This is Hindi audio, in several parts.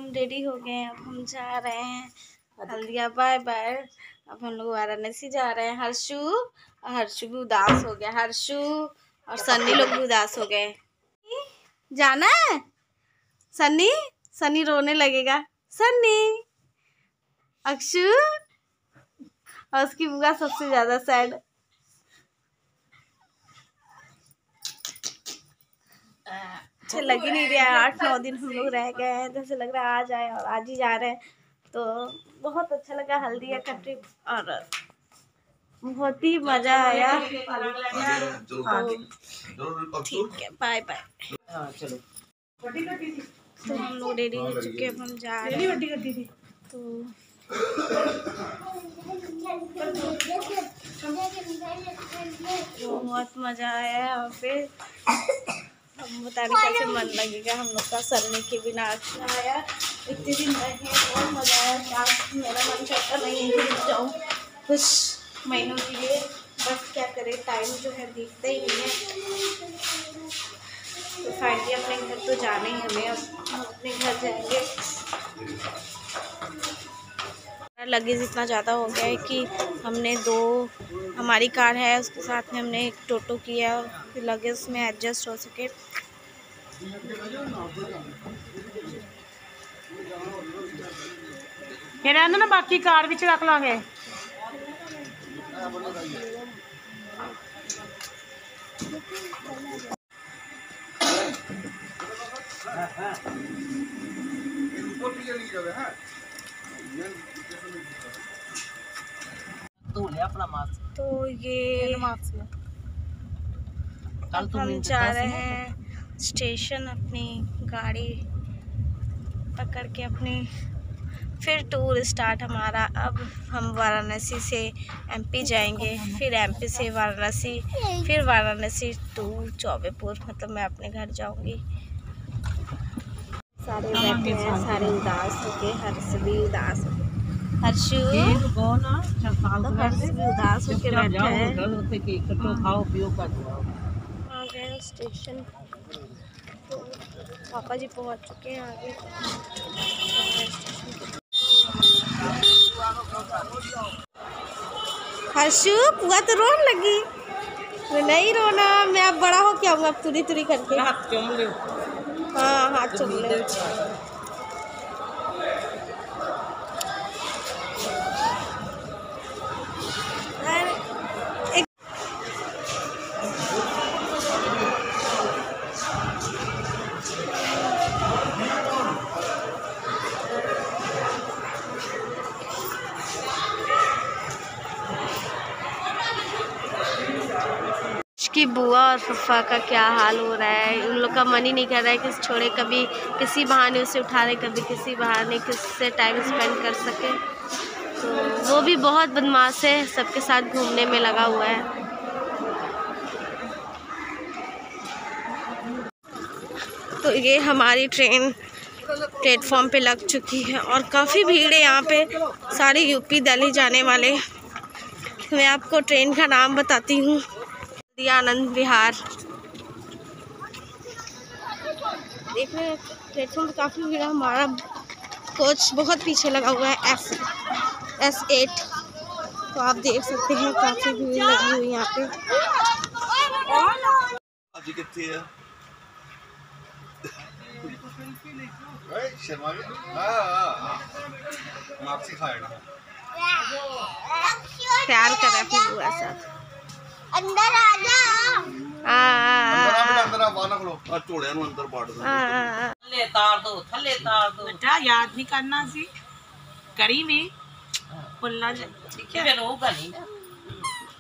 हम रेडी हो गए हैं, अब हम जा रहे हैं हल्दिया। Bye bye. अब हम लोग वाराणसी जा रहे हैं। हर्षु भी उदास हो गया। हर्षु और सन्नी लोग भी उदास हो गए। जाना है सन्नी? सन्नी रोने लगेगा। सन्नी, अक्षु और उसकी बुआ सबसे ज्यादा सैड। अच्छा लग ही नहीं रहा। 8-9 दिन हम लोग रह गए हैं, जैसे लग रहा है आज आए और आज ही जा रहे हैं। तो बहुत अच्छा लगा हल्दिया का ट्रिप और बहुत ही मजा आया। तो ठीक है, बाय बाय। चलो तो हम लोग रेडी हो चुके हैं, हम जा रहे हैं। तो बहुत मजा आया यहाँ पे। हम बता रहे कैसे मन लगेगा हम लोग का सन्नी के बिना। अच्छा आया, इतने दिन रहे, बहुत मजा आया। मेरा मन करता नहीं है कि जाऊँ कुछ महीनों के लिए, बस क्या करें, टाइम जो है दिखता ही नहीं है। तो फाइनली अपने घर तो जाने ही हमें। अब हम अपने घर जाएंगे। लगेज इतना ज़्यादा हो गया है कि हमने हमारी कार है, उसके साथ में हमने एक टोटो किया कि लगेज में एडजस्ट हो सके। ना बाकी कार भी रख लांगे। तो ये अब हम जा रहे हैं स्टेशन, अपनी गाड़ी पकड़ के अपनी फिर टूर स्टार्ट हमारा। अब हम वाराणसी से एमपी जाएंगे, फिर एमपी से वाराणसी, फिर वाराणसी टू चौबेपुर। मतलब मैं अपने घर जाऊंगी। सारे बैठे हैं, सारे उदास हो गए। हर्ष भी उदास हो गए। हर्षु तो हर्ष भी उदास होके बैठा है। आ गए स्टेशन। तो पापा जी पहुंच चुके हैं आगे हर्षु, पुआ तो रोने लगी। नहीं रोना, मैं अब बड़ा हो के आऊंगा, अब तुरी तुरी करके। हाँ, हाथ चूम ले। की बुआ और पप्पा का क्या हाल हो रहा है। उन लोग का मन ही नहीं कर रहा है कि छोड़े, कभी किसी बहाने उसे उठा रहे, कभी किसी बहाने किससे टाइम स्पेंड कर सके। तो वो भी बहुत बदमाश है, सबके साथ घूमने में लगा हुआ है। तो ये हमारी ट्रेन प्लेटफॉर्म पे लग चुकी है और काफ़ी भीड़ है यहाँ पे, सारे यूपी दिल्ली जाने वाले। मैं आपको ट्रेन का नाम बताती हूँ, आनंद विहार। देख रहे हैं प्लेटफॉर्म पे काफ़ी भीड़ है। हमारा कोच बहुत पीछे लगा हुआ है, S8। तो आप देख सकते हैं काफ़ी भीड़ लगी हुई यहाँ पे। प्यार कर रहा है बुआ साथ। अंदर आ जा। थल्ले तार दो बेटा, याद नहीं करना सी करी में बोलना। ठीक है, फिर होगा नहीं ना,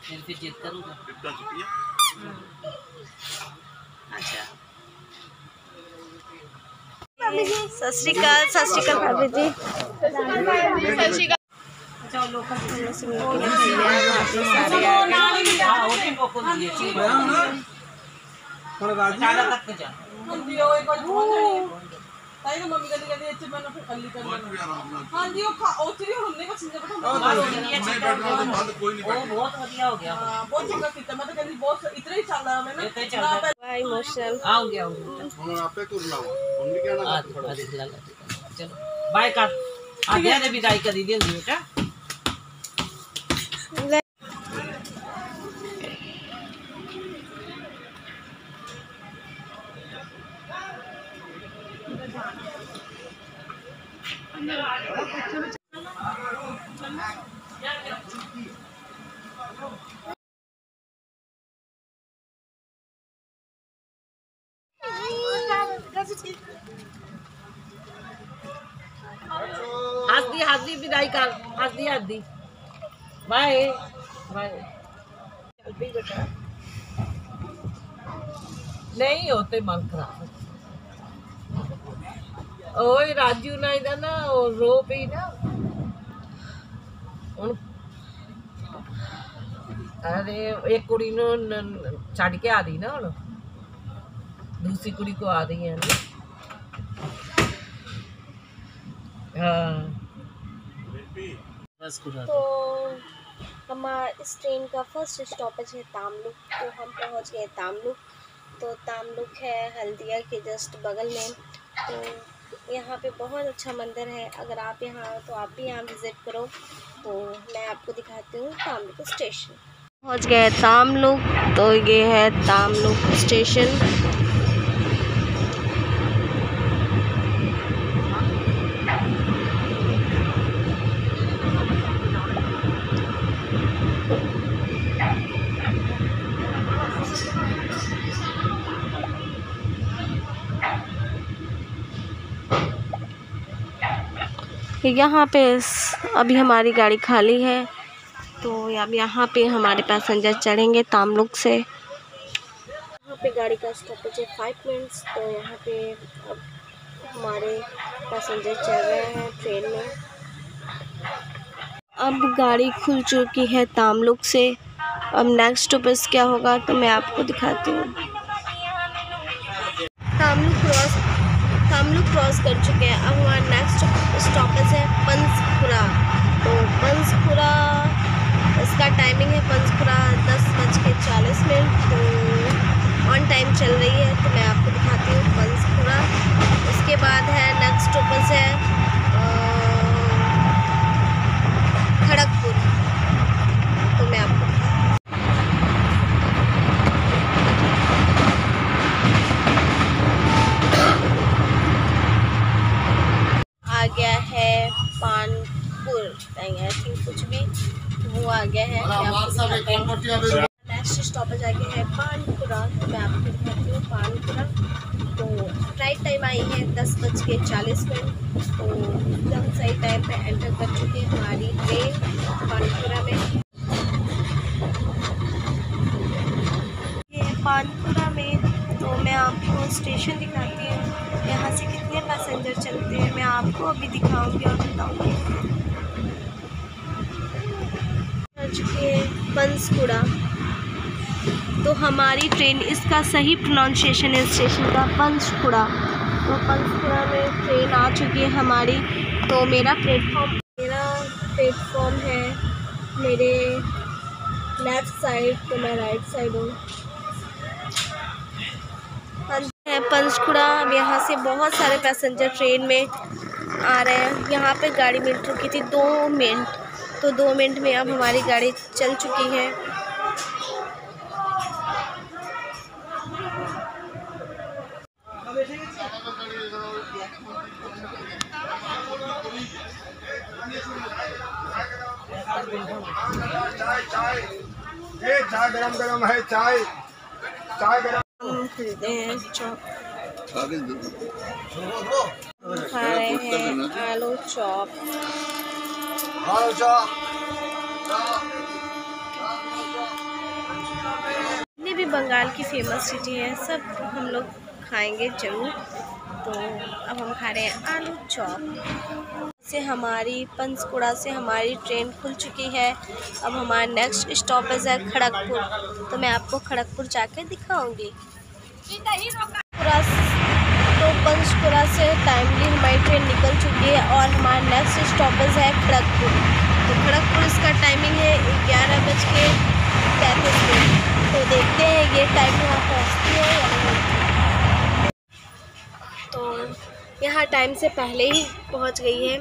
फिर जिद करूंगा। अच्छा, सत श्री अकाल भाभी जी। सत श्री अकाल। बाय कर आधे ने विदाई करी दी होंगी बेटा। हंस दी विदाई कर, हंस दी बाय बाय। चल भी बेटा नहीं होते मन खराब। ओए राजू ना इधर ना रो पी ना उन। अरे एक कुड़ी नो छड़ के आ दी ना हुण दूसरी कुड़ी को आ रही है ना। हाँ तो हमारा इस ट्रेन का फर्स्ट स्टॉपेज है तामलुक। तो हम पहुंच गए तामलुक। तो तामलुक है हल्दिया के जस्ट बगल में। तो यहाँ पे बहुत अच्छा मंदिर है, अगर आप यहाँ आओ तो आप भी यहाँ विज़िट करो। तो मैं आपको दिखाती हूँ तामलुक स्टेशन। पहुँच गए तामलुक। तो ये है तामलुक स्टेशन। यहाँ पे अभी हमारी गाड़ी खाली है, तो अब यहाँ पे हमारे पैसेंजर चढ़ेंगे तामलुक से। यहाँ पे गाड़ी का स्टॉपेज है 5 मिनट्स। तो यहाँ पे अब हमारे पैसेंजर चढ़ रहे हैं ट्रेन में। अब गाड़ी खुल चुकी है तामलुक से। अब नेक्स्ट स्टॉपेज क्या होगा तो मैं आपको दिखाती हूँ। तामलुक क्रॉस कर चुके हैं। अब हमारा नेक्स्ट स्टॉपेज है पंचकुरा। तो पंचकुरा इसका टाइमिंग है पंचकुरा 10:40। तो ऑन टाइम चल रही है। तो मैं आपको दिखाती हूँ पंचकुरा। उसके बाद है नेक्स्ट स्टॉपेज है खड़गपुर। तो मैं आपको आ गया है पानपुर, आई थिंक कुछ भी वो आ गया है। नेक्स्ट स्टॉपेज आ गया है पानपुरा। तो मैं आपको दिखाती हूँ पानपुरा। तो राइट टाइम आई है 10:40। तो एकदम सही टाइम पे एंटर कर चुकी है हमारी ट्रेन पानपुरा में। ये पानपुरा में तो मैं आपको स्टेशन दिखाती हूँ। यहाँ से कितने पैसेंजर चलते हैं मैं आपको अभी दिखाऊंगी और बताऊंगी। पंचकुरा। तो हमारी ट्रेन, इसका सही प्रोनाउंसिएशन है स्टेशन का पंचकुरा। तो पंचकुरा में ट्रेन आ चुकी है हमारी। तो मेरा प्लेटफॉर्म है मेरे लेफ़्ट साइड। तो मैं राइट साइड हूँ। पंचकुरा। अब यहाँ से बहुत सारे पैसेंजर ट्रेन में आ रहे हैं। यहाँ पे गाड़ी मिल चुकी थी 2 मिनट। तो 2 मिनट में अब हमारी गाड़ी चल चुकी है। चाय गरम है। चाय गरम। हम खरीदे हैं चॉप, खा रहे हैं आलू चॉप। जितनी भी बंगाल की फेमस सिटी है सब हम लोग खाएंगे जरूर। तो अब हम खा रहे हैं आलू चॉप। से हमारी पंचकुड़ा से हमारी ट्रेन खुल चुकी है। अब हमारा नेक्स्ट स्टॉपेज है खड़गपुर। तो मैं आपको खड़गपुर जाके दिखाऊंगी। तो पंचकुड़ा से टाइमली हमारी ट्रेन निकल चुकी है और हमारा नेक्स्ट स्टॉपेज है खड़गपुर। तो खड़गपुर इसका टाइमिंग है 11:33। तो देखते हैं ये टाइम यहाँ पहुँचती है या नहीं। तो यहाँ टाइम से पहले ही पहुँच गई है।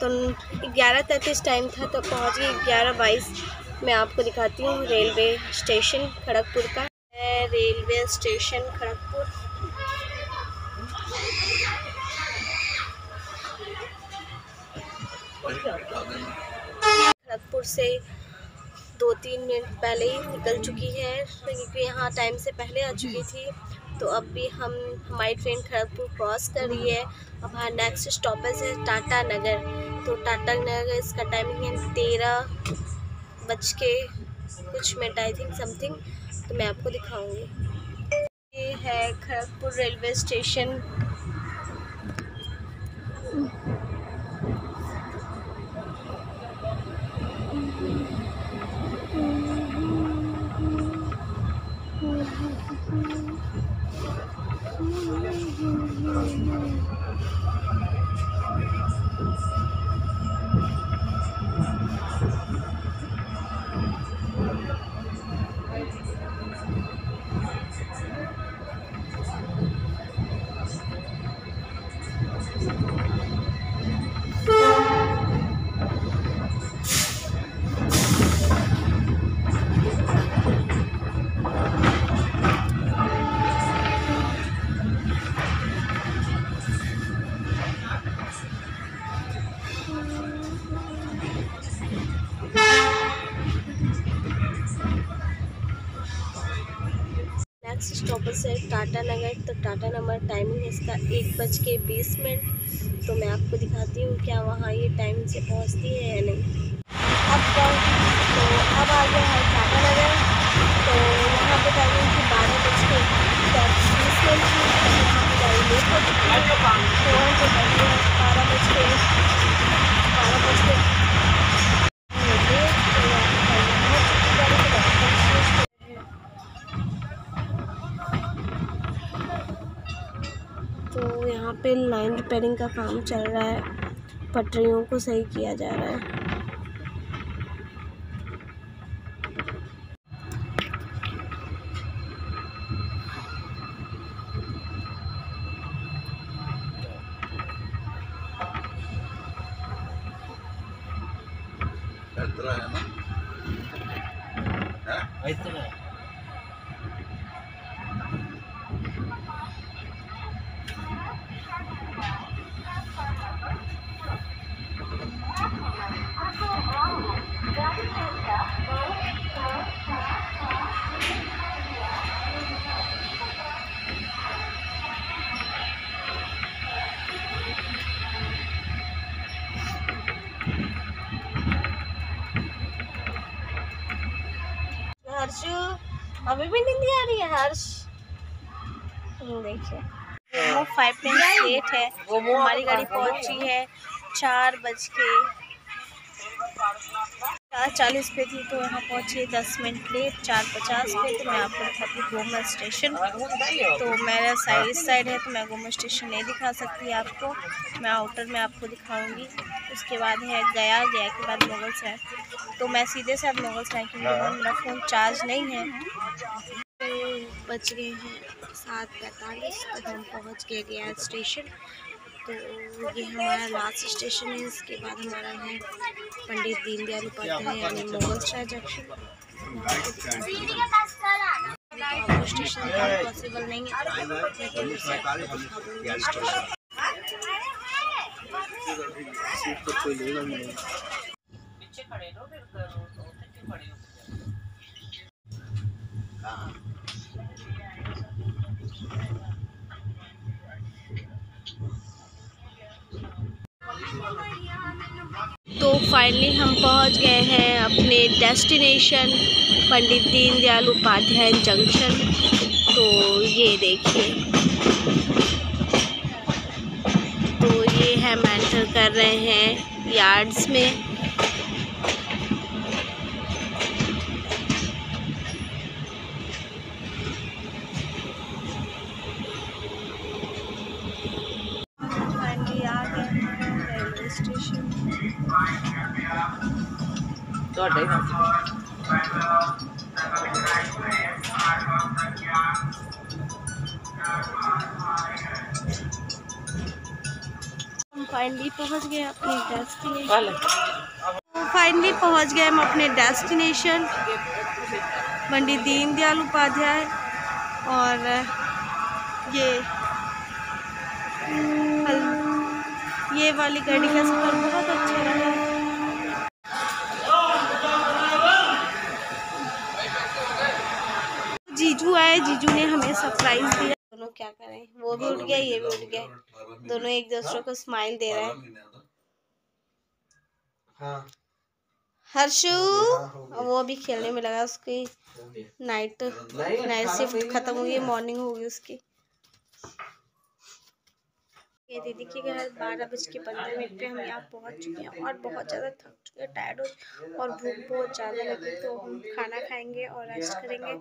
तो 11:33 टाइम था तो पहुँच गई 11:22। मैं आपको दिखाती हूँ रेलवे स्टेशन खड़गपुर का है। Railway station Kharagpur. खड़गपुप से 2-3 मिनट पहले ही निकल चुकी है क्योंकि यहाँ टाइम से पहले आ चुकी थी। तो अब भी हमारी ट्रेन खड़गपुर क्रॉस कर रही है। अब हाँ नेक्स्ट स्टॉपेज है टाटा नगर। तो टाटा नगर इसका टाइमिंग है 13 बज के कुछ मिनट आई थिंक समथिंग। तो मैं आपको दिखाऊंगी। ये है Kharagpur railway station. Next stoppage है टाटा नगर। तो टाटा नगर टाइमिंग है इसका 1:20। तो मैं आपको दिखाती हूँ क्या वहाँ ये टाइम से पहुँचती है या नहीं। अब आ गया है टाटा नगर। तो यहाँ पे टाइमिंग थी 12:20 थी। यहाँ पर गाड़ी लेट हो चुकी है। तो वहाँ पे गाड़ी है 12:00 तो यहाँ पे लाइन रिपेयरिंग का काम चल रहा है। पटरियों को सही किया जा रहा है। हर्षु अभी भी नींद आ रही है हर्ष। देखिए वो 5 मिनट लेट है। हमारी गाड़ी पहुंची है 4:40 पे थी। तो यहाँ पहुंची 10 मिनट लेट 4:50 पे। तो मैं आपको दिखाती हूँ गोमा स्टेशन। तो मेरा इस साइड है तो मैं गोमा स्टेशन नहीं दिखा सकती आपको। मैं आउटर में आपको दिखाऊंगी। उसके बाद है गया के बाद मुगल सराय। तो मैं सीधे से अब मुगल सराय क्योंकि मेरा फ़ोन चार्ज नहीं है। तो बच गए हैं 7:45। तो हम पहुँच गए गया स्टेशन। तो ये हमारा लास्ट स्टेशन है। इसके बाद हमारा है पंडित दीनदयाल उपाध्याय यानी मुगल सराय जंक्शन। स्टेशन पॉसिबल नहीं है। तो फाइनली हम पहुंच गए हैं अपने डेस्टिनेशन पंडित दीनदयाल उपाध्याय जंक्शन। तो ये देखिए तो ये हम एंटर कर रहे हैं यार्ड्स में। फाइनली आ गए हैं रेलवे स्टेशन। फाइनली पहुंच गए अपने डेस्टिनेशन। फाइनली पहुंच गए हम अपने डेस्टिनेशन पंडित दीनदयाल उपाध्याय। और ये वाली गाड़ी का सफर बहुत अच्छा रहा। जीजू आए, जीजू ने हमें सरप्राइज दिया। दोनों क्या करें, वो भी उठ गया, ये भी उठ गया, दोनों एक दूसरे को स्माइल दे रहे हैं। हर्षु वो भी खेलने में लगा, उसकी नाइट शिफ्ट खत्म हुई है, मॉर्निंग होगी उसकी। ये दीदी के घर 12:15 पे हम यहाँ पहुँच चुके हैं और बहुत ज़्यादा थक चुके हैं, टायर्ड हो और भूख बहुत ज़्यादा लगी, तो हम खाना खाएंगे और रेस्ट करेंगे।